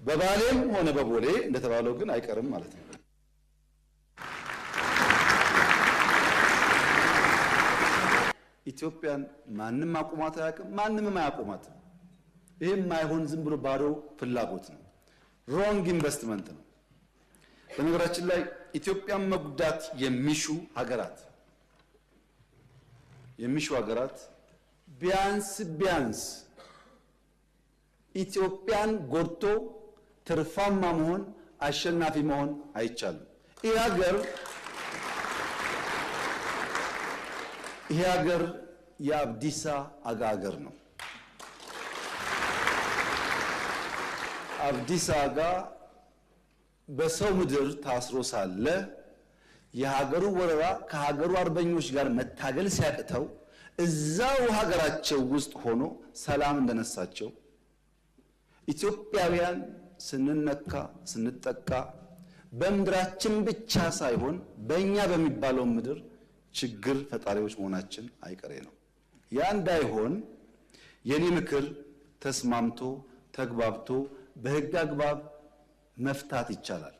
በባሌም ሆነ በቦሌ እንደተባለው ግን አይቀርም ማለት ነው። ኢትዮጵያን ማንም አቁማት አያውቅም፣ ማንንም አያቁማትም። ይሄ የማይሆን ዝም ብሎ ባዶ ፍላጎት ነው። ሮንግ ኢንቨስትመንት ነው። በነገራችን ላይ ኢትዮጵያን መጉዳት የሚሹ ሀገራት ቢያንስ ኢትዮጵያን ጎድቶ ትርፋማ መሆን አሸናፊ መሆን አይቻልም። ይሄ ሀገር የአብዲሳ አጋ ሀገር ነው። አብዲሳ አጋ በሰው ምድር ታስሮ ሳለ የሀገሩ ወረራ ከሀገሩ አርበኞች ጋር መታገል ሲያቅተው እዛው ሀገራቸው ውስጥ ሆኖ ሰላም እንደነሳቸው ኢትዮጵያውያን ስንነካ ስንጠቃ በምድራችን ብቻ ሳይሆን በእኛ በሚባለው ምድር ችግር ፈጣሪዎች መሆናችን አይቀሬ ነው። ያ እንዳይሆን የኔ ምክር ተስማምቶ ተግባብቶ በህግ አግባብ መፍታት ይቻላል።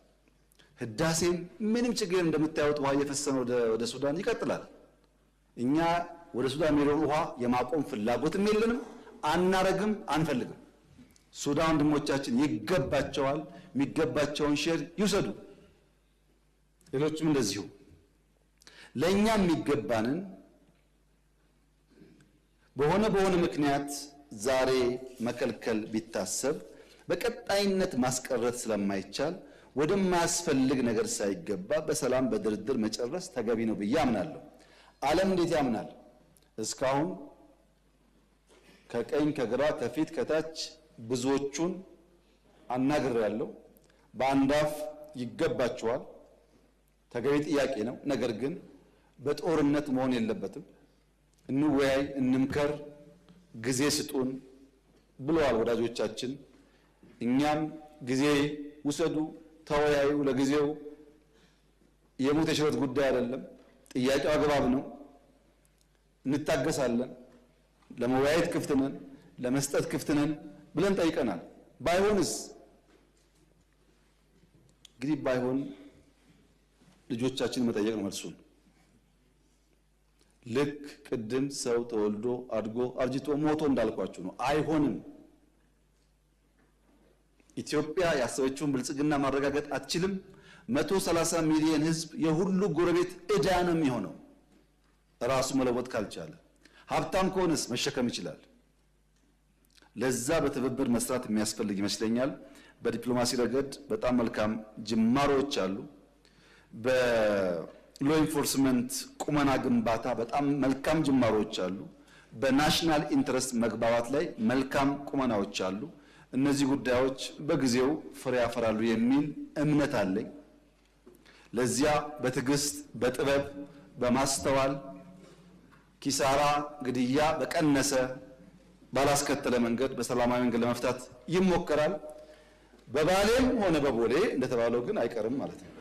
ህዳሴን ምንም ችግር እንደምታዩት ውሃ እየፈሰነ ወደ ሱዳን ይቀጥላል። እኛ ወደ ሱዳን የሚሄደውን ውሃ የማቆም ፍላጎትም የለንም፣ አናረግም፣ አንፈልግም። ሱዳን ወንድሞቻችን ይገባቸዋል፣ የሚገባቸውን ሼር ይውሰዱ። ሌሎችም እንደዚሁ ለኛ የሚገባንን በሆነ ምክንያት ዛሬ መከልከል ቢታሰብ በቀጣይነት ማስቀረት ስለማይቻል ወደማያስፈልግ ነገር ሳይገባ በሰላም በድርድር መጨረስ ተገቢ ነው ብዬ አምናለሁ። ዓለም እንዴት ያምናል? እስካሁን ከቀኝ ከግራ ከፊት ከታች ብዙዎቹን አናግሬያለሁ። በአንዳፍ ይገባቸዋል፣ ተገቢ ጥያቄ ነው። ነገር ግን በጦርነት መሆን የለበትም። እንወያይ፣ እንምከር፣ ጊዜ ስጡን ብለዋል ወዳጆቻችን። እኛም ጊዜ ውሰዱ፣ ተወያዩ። ለጊዜው የሞት የሽረት ጉዳይ አይደለም። ጥያቄው አግባብ ነው። እንታገሳለን። ለመወያየት ክፍት ነን፣ ለመስጠት ክፍት ነን ብለን ጠይቀናል። ባይሆንስ እንግዲህ ባይሆን ልጆቻችን መጠየቅ ነው መልሱን። ልክ ቅድም ሰው ተወልዶ አድጎ አርጅቶ ሞቶ እንዳልኳችሁ ነው። አይሆንም። ኢትዮጵያ ያሰበችውን ብልጽግና ማረጋገጥ አትችልም። 130 ሚሊዮን ህዝብ የሁሉ ጎረቤት ዕዳ ነው የሚሆነው ራሱ መለወጥ ካልቻለ። ሀብታም ከሆነስ መሸከም ይችላል። ለዛ በትብብር መስራት የሚያስፈልግ ይመስለኛል። በዲፕሎማሲ ረገድ በጣም መልካም ጅማሮች አሉ። በሎ ኢንፎርስመንት ቁመና ግንባታ በጣም መልካም ጅማሮች አሉ። በናሽናል ኢንትረስት መግባባት ላይ መልካም ቁመናዎች አሉ። እነዚህ ጉዳዮች በጊዜው ፍሬ ያፈራሉ የሚል እምነት አለኝ። ለዚያ በትዕግስት በጥበብ በማስተዋል ኪሳራ ግድያ በቀነሰ ባላስከተለ መንገድ በሰላማዊ መንገድ ለመፍታት ይሞከራል። በባሌም ሆነ በቦሌ እንደተባለው ግን አይቀርም ማለት ነው።